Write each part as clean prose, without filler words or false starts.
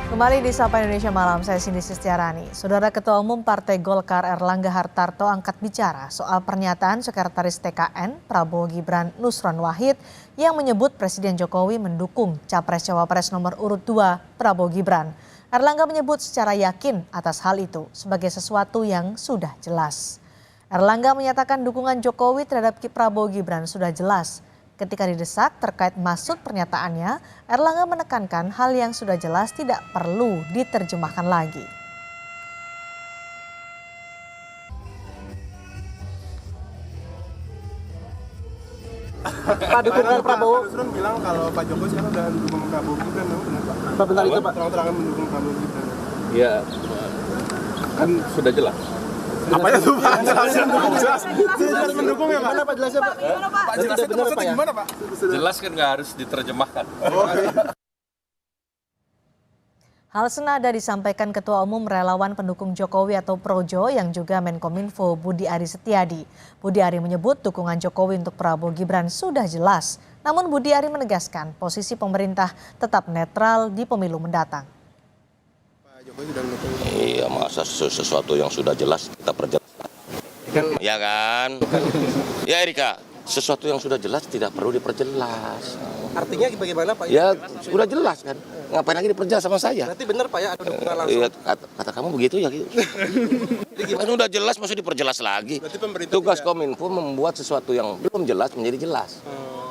Kembali di Sapa Indonesia Malam, saya Cindy Sistiarani. Saudara Ketua Umum Partai Golkar Erlangga Hartarto angkat bicara soal pernyataan Sekretaris TKN Prabowo Gibran Nusron Wahid yang menyebut Presiden Jokowi mendukung Capres-Cawapres nomor urut 2 Prabowo Gibran. Erlangga menyebut secara yakin atas hal itu sebagai sesuatu yang sudah jelas. Erlangga menyatakan dukungan Jokowi terhadap Prabowo Gibran sudah jelas. Ketika didesak terkait maksud pernyataannya, Erlangga menekankan hal yang sudah jelas tidak perlu diterjemahkan lagi. Pak, dukungan Prabowo. Nusron bilang kalau Pak Jokowi sekarang udah mendukung Prabowo Gibran, benar Pak? Pak, benar itu Pak. Terang-terangan mendukung Prabowo Gibran. Ya, kan sudah jelas. Apa itu Pak? Jelas mendukung ya Pak? Gimana Pak jelasnya Pak? Pak jelasnya itu maksudnya gimana Pak? Jelas kan nggak harus diterjemahkan. Hal senada disampaikan Ketua Umum Relawan Pendukung Jokowi atau Projo yang juga Menkominfo Budi Ari Setiadi. Budi Ari menyebut dukungan Jokowi untuk Prabowo Gibran sudah jelas. Namun Budi Ari menegaskan posisi pemerintah tetap netral di pemilu mendatang. Iya, masa sesuatu yang sudah jelas kita perjelas. Ya kan? Ya Erika, sesuatu yang sudah jelas tidak perlu diperjelas. Artinya bagaimana Pak? Ya sudah jelas kan? Ngapain lagi diperjelas sama saya? Berarti benar Pak ya ada dukungan langsung. Iya, kata kamu begitu ya gitu. Kan udah jelas masih diperjelas lagi. Tugas Kominfo membuat sesuatu yang belum jelas menjadi jelas.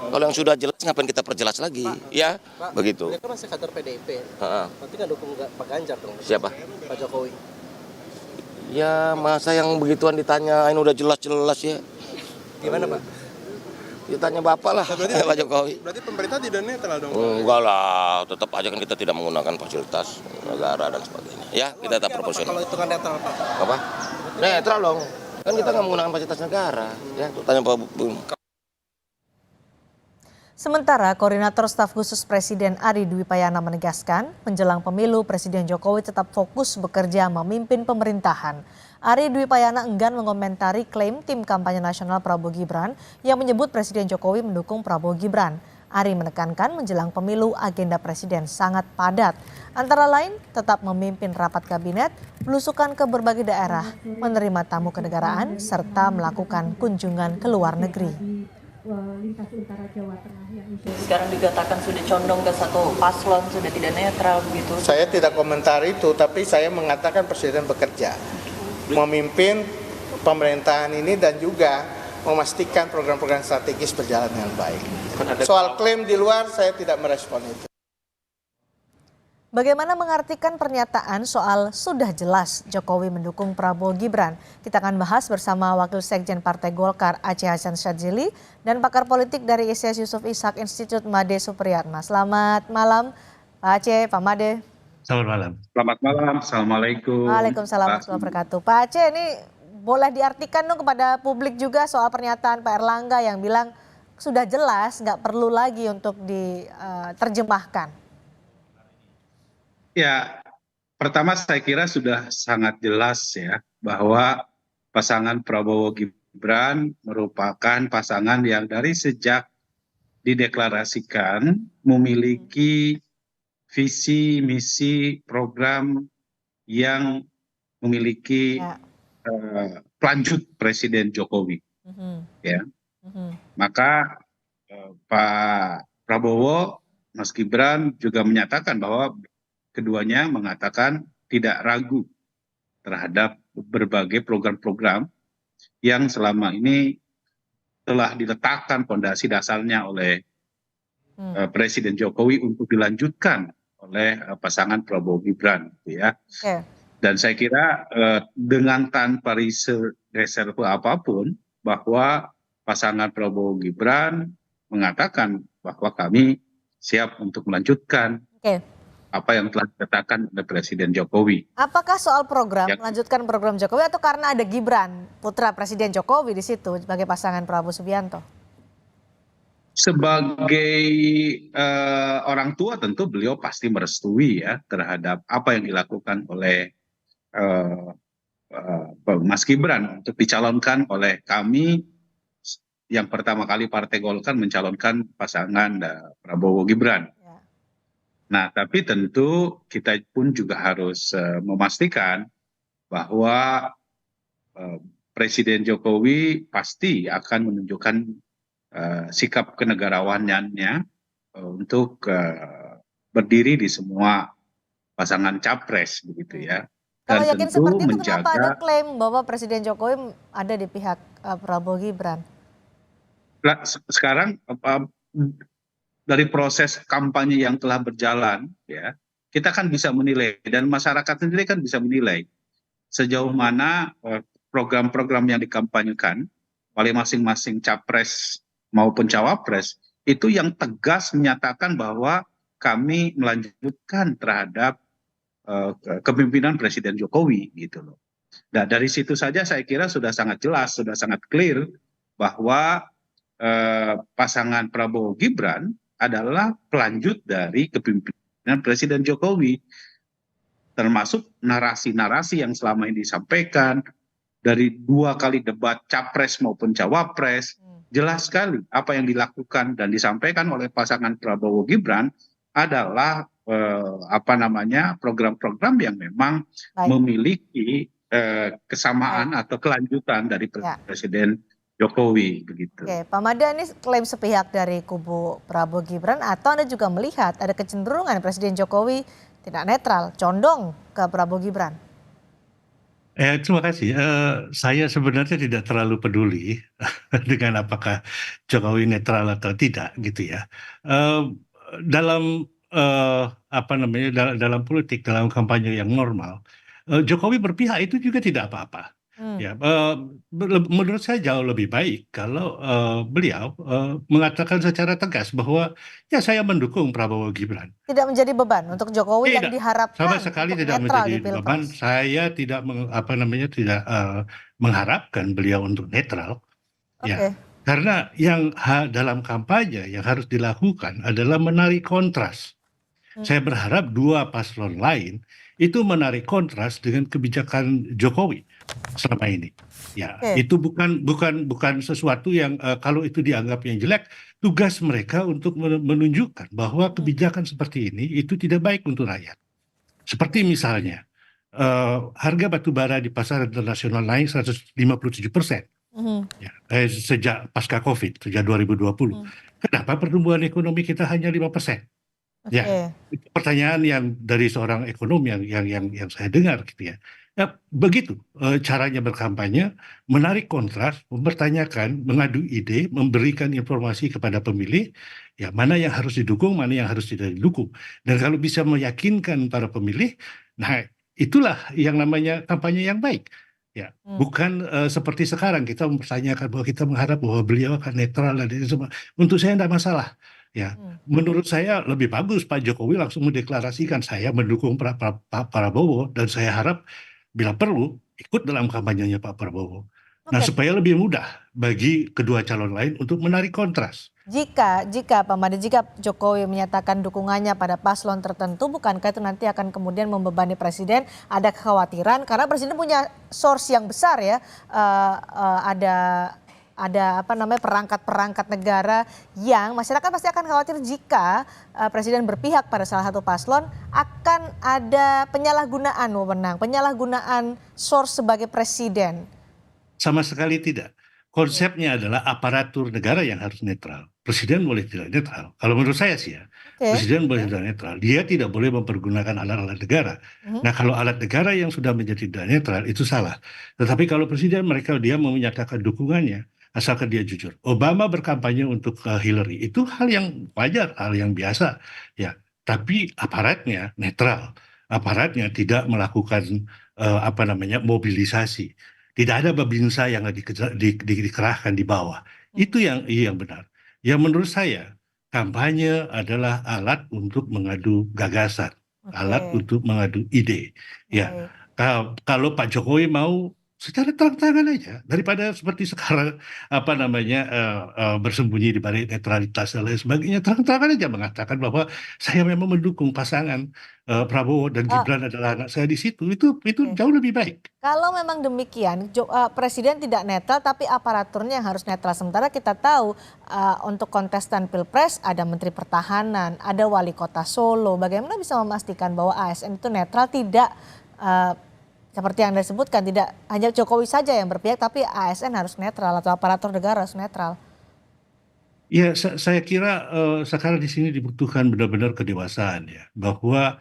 Kalau yang sudah jelas ngapain kita perjelas lagi? Ya, begitu. Dia kan masih kader PDIP. Berarti nggak dukung Pak Ganjar dong? Siapa? Pak Jokowi. Ya masa yang begituan ditanyain udah jelas-jelas ya. Gimana Pak? Ya tanya Bapak lah, Pak Jokowi. Berarti pemerintah tidak netral dong? Enggak lah, tetap aja kan kita tidak menggunakan fasilitas negara dan sebagainya. Ya, kita tetap proporsional. Kalau hitungan netral Pak? Apa? Netral dong. Kan kita nggak menggunakan fasilitas negara. Ya, tuh tanya Pak Bung. Sementara Koordinator Staf Khusus Presiden Ari Dwi Payana menegaskan menjelang pemilu Presiden Jokowi tetap fokus bekerja memimpin pemerintahan. Ari Dwi Payana enggan mengomentari klaim tim kampanye nasional Prabowo Gibran yang menyebut Presiden Jokowi mendukung Prabowo Gibran. Ari menekankan menjelang pemilu agenda Presiden sangat padat. Antara lain tetap memimpin rapat kabinet, belusukan ke berbagai daerah, menerima tamu kenegaraan, serta melakukan kunjungan ke luar negeri. Lintas utara Jawa Tengah yang sekarang dikatakan sudah condong ke satu paslon, sudah tidak netral begitu. Saya tidak komentar itu, tapi saya mengatakan Presiden bekerja, memimpin pemerintahan ini dan juga memastikan program-program strategis berjalan dengan baik. Soal klaim di luar saya tidak merespon itu. Bagaimana mengartikan pernyataan soal sudah jelas Jokowi mendukung Prabowo Gibran? Kita akan bahas bersama Wakil Sekjen Partai Golkar Aceh Hasan Syadzili dan pakar politik dari ICS Yusuf Ishak Institut Made Supriyatna. Selamat malam Pak Aceh, Pak Made. Selamat malam. Selamat malam. Assalamualaikum. Waalaikumsalam warahmatullahi wabarakatuh. Pak Aceh, ini boleh diartikan dong kepada publik juga soal pernyataan Pak Erlangga yang bilang sudah jelas, nggak perlu lagi untuk diterjemahkan. Ya, pertama saya kira sudah sangat jelas ya bahwa pasangan Prabowo Gibran merupakan pasangan yang dari sejak dideklarasikan memiliki visi, misi, program yang memiliki pelanjut Presiden Jokowi. Ya, maka Pak Prabowo, Mas Gibran juga menyatakan bahwa keduanya mengatakan tidak ragu terhadap berbagai program-program yang selama ini telah diletakkan fondasi dasarnya oleh Presiden Jokowi untuk dilanjutkan oleh pasangan Prabowo Gibran, gitu ya. Dan saya kira dengan tanpa reserve apapun bahwa pasangan Prabowo Gibran mengatakan bahwa kami siap untuk melanjutkan apa yang telah dikatakan oleh Presiden Jokowi. Apakah soal program, melanjutkan program Jokowi atau karena ada Gibran, putra Presiden Jokowi di situ sebagai pasangan Prabowo Subianto? Sebagai orang tua tentu beliau pasti merestui ya terhadap apa yang dilakukan oleh Mas Gibran untuk dicalonkan oleh kami. Yang pertama kali Partai Golkar mencalonkan pasangan Prabowo Gibran. Nah, tapi tentu kita pun juga harus memastikan bahwa eh, Presiden Jokowi pasti akan menunjukkan sikap kenegarawanannya untuk berdiri di semua pasangan capres begitu ya. Kalau Dan yakin tentu seperti itu, kenapa ada menjaga klaim bahwa Presiden Jokowi ada di pihak Prabowo Gibran? sekarang dari proses kampanye yang telah berjalan ya, kita kan bisa menilai dan masyarakat sendiri kan bisa menilai sejauh mana program-program yang dikampanyekan oleh masing-masing capres maupun cawapres itu yang tegas menyatakan bahwa kami melanjutkan terhadap kepemimpinan Presiden Jokowi gitu loh. Nah, dari situ saja saya kira sudah sangat jelas, sudah sangat clear bahwa pasangan Prabowo Gibran adalah pelanjut dari kepemimpinan Presiden Jokowi, termasuk narasi-narasi yang selama ini disampaikan dari 2 kali debat capres maupun cawapres. Jelas sekali apa yang dilakukan dan disampaikan oleh pasangan Prabowo Gibran adalah program-program yang memang memiliki kesamaan atau kelanjutan dari Presiden Jokowi begitu. Oke, Pak Mada, ini klaim sepihak dari kubu Prabowo Gibran atau Anda juga melihat ada kecenderungan Presiden Jokowi tidak netral, condong ke Prabowo Gibran? Terima kasih. Saya sebenarnya tidak terlalu peduli dengan apakah Jokowi netral atau tidak gitu ya. Dalam dalam politik, dalam kampanye yang normal, Jokowi berpihak itu juga tidak apa-apa. Ya, menurut saya jauh lebih baik kalau beliau mengatakan secara tegas bahwa ya saya mendukung Prabowo Gibran. Tidak menjadi beban untuk Jokowi yang Tidak, diharapkan sama sekali untuk tidak netral menjadi di Pilpres. beban. Saya tidak tidak mengharapkan beliau untuk netral. Ya, karena yang dalam kampanye yang harus dilakukan adalah menarik kontras. Saya berharap 2 paslon lain itu menarik kontras dengan kebijakan Jokowi selama ini. Ya, itu bukan sesuatu yang kalau itu dianggap yang jelek, tugas mereka untuk menunjukkan bahwa kebijakan seperti ini itu tidak baik untuk rakyat. Seperti misalnya harga batu bara di pasar internasional naik 157%. Ya, sejak pasca COVID, sejak 2020. Kenapa pertumbuhan ekonomi kita hanya 5%? Ya, itu pertanyaan yang dari seorang ekonom yang saya dengar gitu ya. Ya, begitu caranya berkampanye, menarik kontras, mempertanyakan, mengadu ide, memberikan informasi kepada pemilih, ya mana yang harus didukung, mana yang harus tidak didukung. Dan kalau bisa meyakinkan para pemilih, nah itulah yang namanya kampanye yang baik. Ya, bukan seperti sekarang kita mempertanyakan bahwa kita mengharap bahwa beliau akan netral dan itu semua. Untuk saya tidak masalah. Ya, menurut saya lebih bagus Pak Jokowi langsung mendeklarasikan saya mendukung Pak Prabowo dan saya harap bila perlu ikut dalam kampanyenya Pak Prabowo. Nah, supaya lebih mudah bagi kedua calon lain untuk menarik kontras. Jika Pak Mada, jika Jokowi menyatakan dukungannya pada paslon tertentu, bukankah itu nanti akan kemudian membebani Presiden? Ada kekhawatiran karena Presiden punya source yang besar ya, ada perangkat-perangkat negara yang masyarakat pasti akan khawatir jika Presiden berpihak pada salah satu paslon akan ada penyalahgunaan wewenang, penyalahgunaan source sebagai presiden. Sama sekali tidak. Konsepnya adalah aparatur negara yang harus netral. Presiden boleh tidak netral. Kalau menurut saya sih ya, Presiden boleh tidak netral. Dia tidak boleh mempergunakan alat-alat negara. Nah, kalau alat negara yang sudah menjadi tidak netral itu salah. Tetapi kalau Presiden dia mau menyatakan dukungannya, asalkan dia jujur. Obama berkampanye untuk Hillary, itu hal yang wajar, hal yang biasa. Ya, tapi aparatnya netral. Aparatnya tidak melakukan mobilisasi. Tidak ada babinsa yang dikerahkan di bawah. Itu yang benar. Yang menurut saya, kampanye adalah alat untuk mengadu gagasan, alat untuk mengadu ide. Ya, kalau Pak Jokowi mau secara terang-terangan aja daripada seperti sekarang bersembunyi di balik netralitas dan lain sebagainya. Terang-terangan aja mengatakan bahwa saya memang mendukung pasangan Prabowo dan Gibran adalah anak saya di situ. Itu jauh lebih baik. Kalau memang demikian, Presiden tidak netral tapi aparaturnya yang harus netral. Sementara kita tahu untuk kontestan Pilpres ada Menteri Pertahanan, ada Wali Kota Solo. Bagaimana bisa memastikan bahwa ASN itu netral, tidak seperti yang Anda sebutkan, tidak hanya Jokowi saja yang berpihak, tapi ASN harus netral atau aparatur negara harus netral. Ya, saya kira sekarang di sini dibutuhkan benar-benar kedewasaan ya, bahwa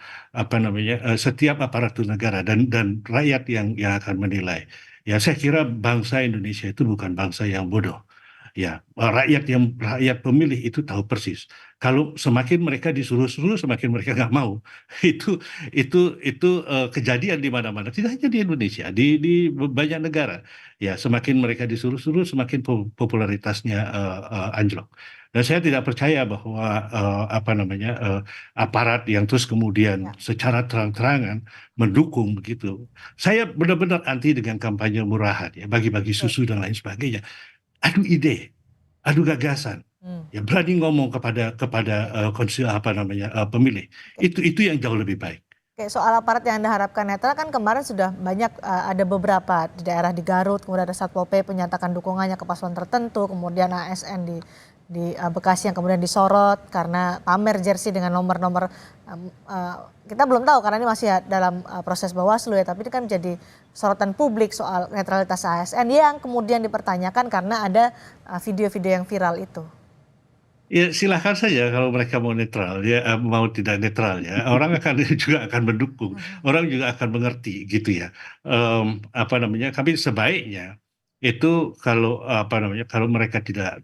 setiap aparatur negara dan rakyat yang akan menilai. Ya, saya kira bangsa Indonesia itu bukan bangsa yang bodoh. Ya, rakyat pemilih itu tahu persis. Kalau semakin mereka disuruh-suruh, semakin mereka nggak mau. Itu kejadian di mana-mana. Tidak hanya di Indonesia, di banyak negara. Ya, semakin mereka disuruh-suruh, semakin popularitasnya anjlok. Dan saya tidak percaya bahwa aparat yang terus kemudian secara terang-terangan mendukung begitu. Saya benar-benar anti dengan kampanye murahan, ya, bagi-bagi susu dan lain sebagainya. Adu ide, adu gagasan, ya berani ngomong kepada pemilih. Itu yang jauh lebih baik. Oke, soal aparat yang Anda harapkan netral kan kemarin sudah banyak ada beberapa di daerah di Garut, kemudian ada Satpol PP menyatakan dukungannya ke paslon tertentu, kemudian ASN di Bekasi yang kemudian disorot karena pamer jersey dengan nomor-nomor, kita belum tahu karena ini masih dalam proses Bawaslu ya, tapi ini kan menjadi sorotan publik soal netralitas ASN yang kemudian dipertanyakan karena ada video-video yang viral itu. Ya silahkan saja kalau mereka mau netral ya, mau tidak netral ya, orang juga akan mendukung, orang juga akan mengerti gitu ya. Tapi sebaiknya itu kalau kalau mereka tidak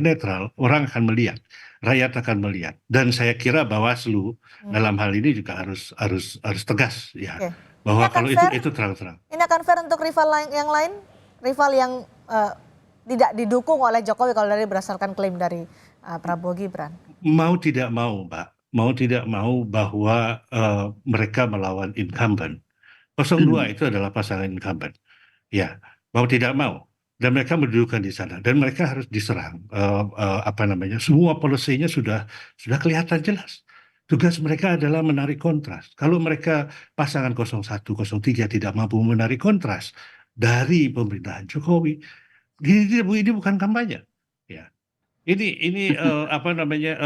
netral, orang akan melihat, rakyat akan melihat, dan saya kira Bawaslu dalam hal ini juga harus tegas ya. Oke. Bahwa kalau itu terang-terang. Ini akan fair untuk rival yang lain, rival yang tidak didukung oleh Jokowi kalau dari berdasarkan klaim dari Prabowo Gibran. Mau tidak mau, Mbak, mau tidak mau bahwa mereka melawan incumbent. 02 itu adalah pasangan incumbent. Ya, mau tidak mau. Dan mereka mendudukan di sana. Dan mereka harus diserang. Semua polisinya sudah kelihatan jelas. Tugas mereka adalah menarik kontras. Kalau mereka pasangan 01, 03 tidak mampu menarik kontras dari pemerintahan Jokowi, ini bukan kampanye. Ya. Ini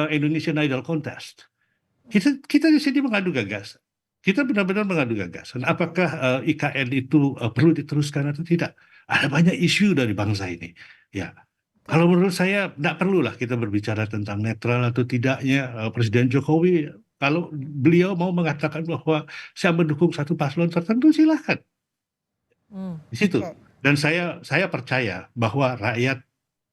Indonesian Idol Contest. Kita di sini mengadu gagasan. Kita benar-benar mengadu gagasan. Apakah IKN itu perlu diteruskan atau tidak? Ada banyak isu dari bangsa ini. Ya, kalau menurut saya tidak perlulah kita berbicara tentang netral atau tidaknya Presiden Jokowi. Kalau beliau mau mengatakan bahwa saya mendukung satu paslon tertentu, silahkan. Di situ. Dan saya percaya bahwa rakyat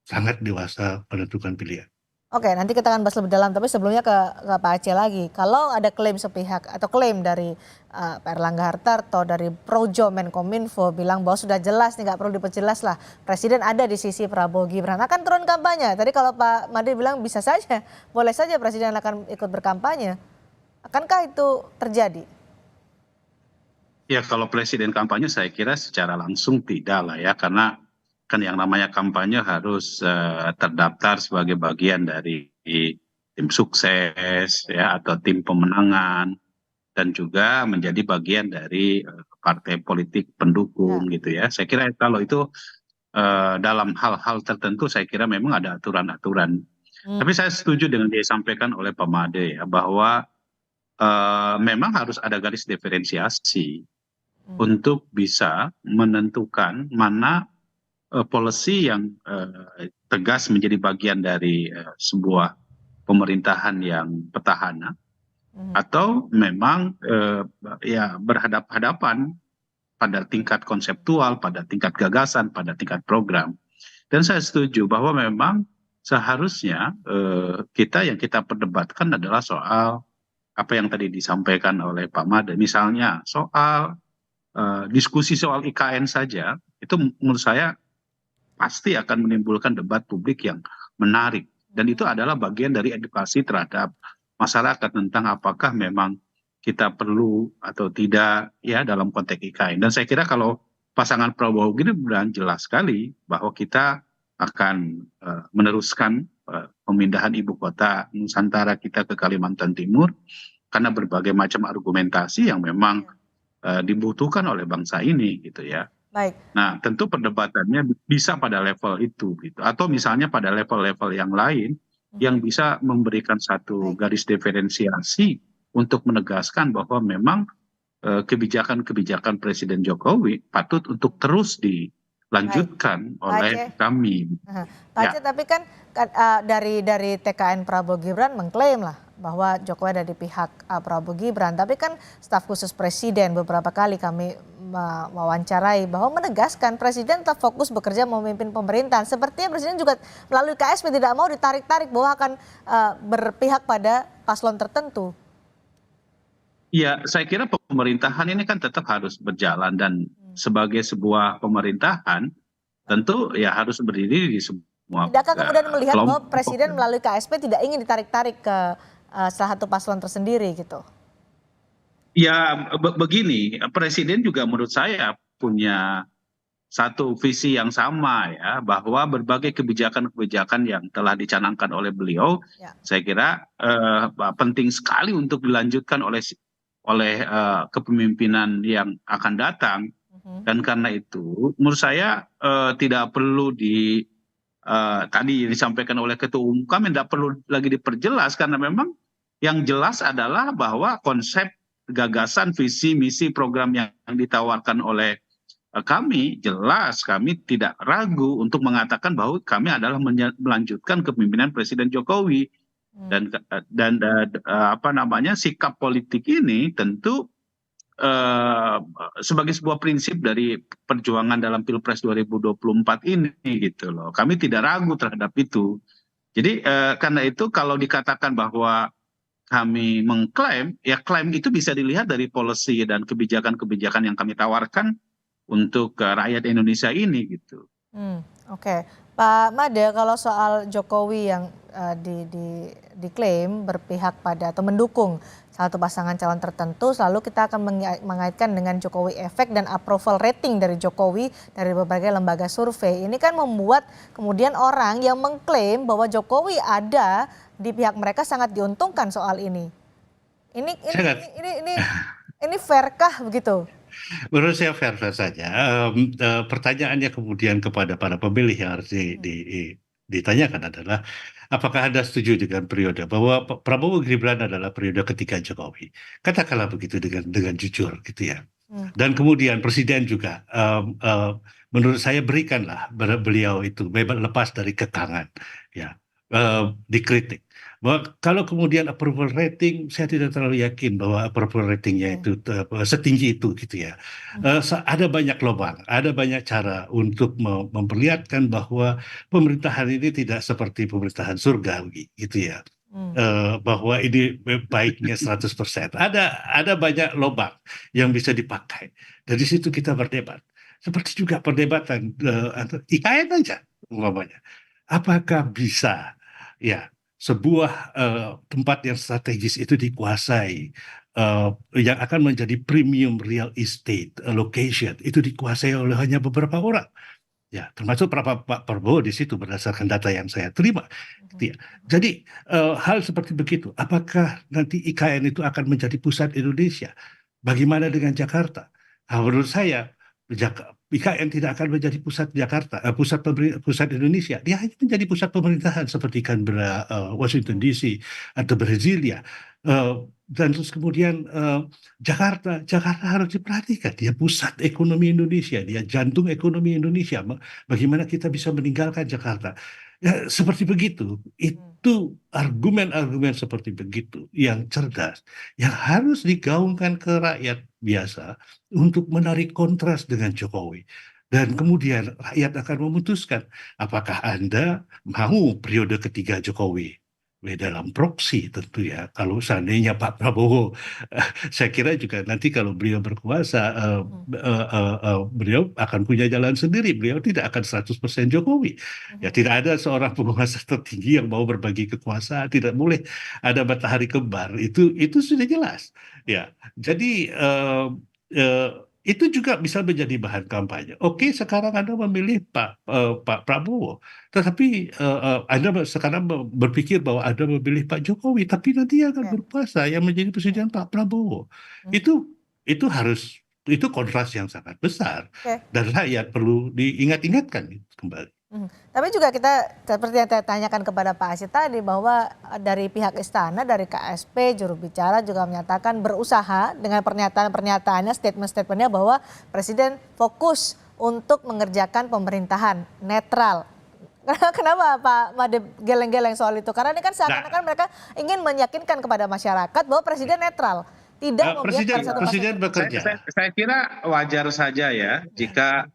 sangat dewasa menentukan pilihan. Oke, nanti kita akan bahas lebih dalam, tapi sebelumnya ke Pak Aceh lagi. Kalau ada klaim sepihak atau klaim dari Pak Erlangga Hartarto, dari Projo Menkominfo bilang bahwa sudah jelas nih, nggak perlu diperjelas lah, Presiden ada di sisi Prabowo Gibran, akan turun kampanye. Tadi kalau Pak Made bilang bisa saja, boleh saja Presiden akan ikut berkampanye. Akankah itu terjadi? Ya kalau Presiden kampanye saya kira secara langsung tidak lah ya, karena kan yang namanya kampanye harus terdaftar sebagai bagian dari tim sukses ya atau tim pemenangan dan juga menjadi bagian dari partai politik pendukung gitu ya. Saya kira kalau itu dalam hal-hal tertentu saya kira memang ada aturan-aturan. Tapi saya setuju dengan yang disampaikan oleh Pak Made ya, bahwa memang harus ada garis diferensiasi untuk bisa menentukan mana policy yang tegas menjadi bagian dari sebuah pemerintahan yang petahana atau memang ya berhadap-hadapan pada tingkat konseptual, pada tingkat gagasan, pada tingkat program. Dan saya setuju bahwa memang seharusnya yang kita perdebatkan adalah soal apa yang tadi disampaikan oleh Pak Made, misalnya soal diskusi soal IKN saja, itu menurut saya pasti akan menimbulkan debat publik yang menarik. Dan itu adalah bagian dari edukasi terhadap masyarakat tentang apakah memang kita perlu atau tidak ya dalam konteks IKN. Dan saya kira kalau pasangan Prabowo Gibran jelas sekali bahwa kita akan meneruskan pemindahan ibu kota Nusantara kita ke Kalimantan Timur karena berbagai macam argumentasi yang memang dibutuhkan oleh bangsa ini gitu ya. Baik. Nah, tentu perdebatannya bisa pada level itu gitu, atau misalnya pada level-level yang lain yang bisa memberikan satu garis diferensiasi untuk menegaskan bahwa memang kebijakan-kebijakan Presiden Jokowi patut untuk terus dilanjutkan oleh kami. Pak Aceh, tapi kan dari TKN Prabowo Gibran mengklaim lah bahwa Jokowi ada di pihak Prabowo Gibran. Tapi kan staf khusus Presiden beberapa kali kami mewawancarai bahwa menegaskan Presiden tetap fokus bekerja memimpin pemerintahan. Sepertinya Presiden juga melalui KSP tidak mau ditarik-tarik bahwa akan berpihak pada paslon tertentu. Ya, saya kira pemerintahan ini kan tetap harus berjalan dan sebagai sebuah pemerintahan tentu ya harus berdiri di semua. Tidakkah kemudian melihat bahwa Presiden melalui KSP tidak ingin ditarik-tarik ke salah satu paslon tersendiri gitu? Ya begini, Presiden juga menurut saya punya satu visi yang sama ya, bahwa berbagai kebijakan-kebijakan yang telah dicanangkan oleh beliau, saya kira penting sekali untuk dilanjutkan oleh kepemimpinan yang akan datang. Dan karena itu menurut saya tidak perlu tadi disampaikan oleh Ketua Umum kami tidak perlu lagi diperjelas, karena memang yang jelas adalah bahwa konsep, gagasan, visi, misi, program yang ditawarkan oleh kami jelas, kami tidak ragu untuk mengatakan bahwa kami adalah melanjutkan kepemimpinan Presiden Jokowi. Dan sikap politik ini tentu sebagai sebuah prinsip dari perjuangan dalam Pilpres 2024 ini gitu loh. Kami tidak ragu terhadap itu. Jadi karena itu kalau dikatakan bahwa kami mengklaim, ya klaim itu bisa dilihat dari policy dan kebijakan-kebijakan yang kami tawarkan untuk rakyat Indonesia ini gitu. Oke. Pak Made, kalau soal Jokowi yang diklaim berpihak pada atau mendukung salah satu pasangan calon tertentu, selalu kita akan mengaitkan dengan Jokowi efek dan approval rating dari Jokowi dari berbagai lembaga survei. Ini kan membuat kemudian orang yang mengklaim bahwa Jokowi ada di pihak mereka sangat diuntungkan soal ini. Ini fairkah begitu? Menurut saya fair-fair saja. Pertanyaannya kemudian kepada para pemilih yang harus ditanyakan adalah apakah Anda setuju dengan periode bahwa Prabowo Gibran adalah periode ketiga Jokowi? Katakanlah begitu dengan jujur gitu ya. Dan kemudian Presiden juga menurut saya berikanlah beliau itu lepas dari kekangan ya, dikritik. Bahwa kalau kemudian approval rating, saya tidak terlalu yakin bahwa approval ratingnya itu setinggi itu gitu ya. Ada banyak lubang, ada banyak cara untuk memperlihatkan bahwa pemerintahan ini tidak seperti pemerintahan surgawi gitu ya. Bahwa ini baiknya 100%. Ada banyak lubang yang bisa dipakai. Dari situ kita berdebat. Seperti juga perdebatan IKN aja umpamanya. Apakah bisa ya sebuah tempat yang strategis itu dikuasai, yang akan menjadi premium real estate location itu dikuasai oleh hanya beberapa orang, ya termasuk Pak Prabowo di situ berdasarkan data yang saya terima. Jadi hal seperti begitu, apakah nanti IKN itu akan menjadi pusat Indonesia? Bagaimana dengan Jakarta? Menurut saya IKN tidak akan menjadi pusat Jakarta, pusat Indonesia. Dia hanya menjadi pusat pemerintahan seperti Canberra, Washington DC atau Brasilia. Dan terus kemudian Jakarta harus diperhatikan. Dia pusat ekonomi Indonesia, dia jantung ekonomi Indonesia. Bagaimana kita bisa meninggalkan Jakarta? Ya, seperti begitu. Itu argumen-argumen seperti begitu yang cerdas, yang harus digaungkan ke rakyat biasa untuk menarik kontras dengan Jokowi. Dan kemudian rakyat akan memutuskan apakah Anda mau periode ketiga Jokowi. Dalam proksi tentu ya. Kalau seandainya Pak Prabowo, saya kira juga nanti kalau beliau berkuasa, beliau akan punya jalan sendiri. Beliau tidak akan 100% Jokowi. Ya tidak ada seorang penguasa tertinggi yang mau berbagi kekuasaan. Tidak boleh ada matahari kembar. Itu sudah jelas. Ya, jadi itu juga bisa menjadi bahan kampanye. Oke, sekarang Anda memilih Pak Prabowo, tetapi Anda sekarang berpikir bahwa Anda memilih Pak Jokowi, tapi nanti akan berkuasa yang menjadi presiden Pak Prabowo. Itu kontras yang sangat besar, dan rakyat perlu diingat-ingatkan kembali. Tapi juga kita seperti yang saya tanyakan kepada Pak Asyid tadi, bahwa dari pihak istana, dari KSP, juru bicara juga menyatakan berusaha dengan pernyataan-pernyataannya, statement-statementnya bahwa Presiden fokus untuk mengerjakan pemerintahan netral. Kenapa Pak Made geleng-geleng soal itu? Karena ini kan seakan-akan mereka ingin meyakinkan kepada masyarakat bahwa Presiden netral. Tidak Presiden bekerja. Saya kira wajar saja ya jika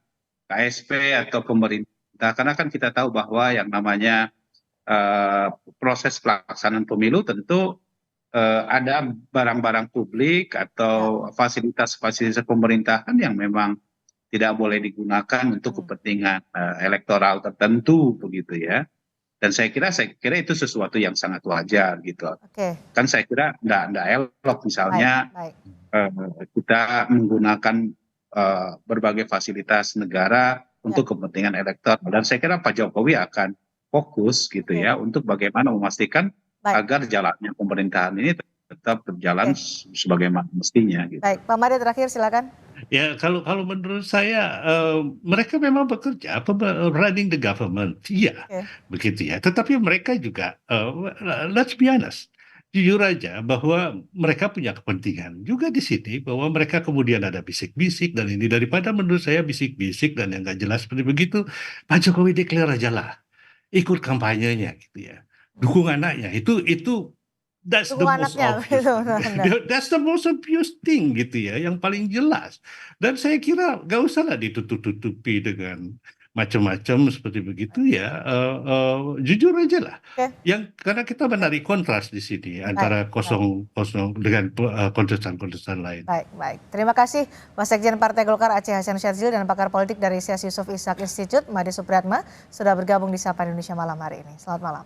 KSP atau pemerintah, karena kan kita tahu bahwa yang namanya proses pelaksanaan pemilu tentu ada barang-barang publik atau fasilitas-fasilitas pemerintahan yang memang tidak boleh digunakan untuk kepentingan elektoral tertentu begitu ya. Dan saya kira itu sesuatu yang sangat wajar gitu. Kan saya kira enggak elok misalnya kita menggunakan berbagai fasilitas negara untuk kepentingan elektoral, dan saya kira Pak Jokowi akan fokus gitu ya untuk bagaimana memastikan agar jalannya pemerintahan ini tetap berjalan sebagaimana mestinya gitu. Baik, Pak Made terakhir silakan. Ya, kalau menurut saya mereka memang bekerja running the government, iya, begitu ya. Tetapi mereka juga let's be honest, jujur aja bahwa mereka punya kepentingan juga di sini, bahwa mereka kemudian ada bisik-bisik dan ini, daripada menurut saya bisik-bisik dan yang nggak jelas seperti begitu, Pak Jokowi declare aja lah, ikut kampanyenya gitu ya, dukung anaknya, itu that's the most obvious. That's the most obvious thing gitu ya, yang paling jelas. Dan saya kira nggak usah lah ditutup-tutupi dengan macam-macam seperti begitu ya. Jujur aja lah. Karena kita menarik kontras di sini antara kosong dengan kontestan-kontestan lain. Baik. Terima kasih Wasekjen Partai Golkar Aceh Hasan Syadzili dan pakar politik dari Syekh Yusuf Ishak Institute Made Supriyatma sudah bergabung di Sapa Indonesia malam hari ini. Selamat malam.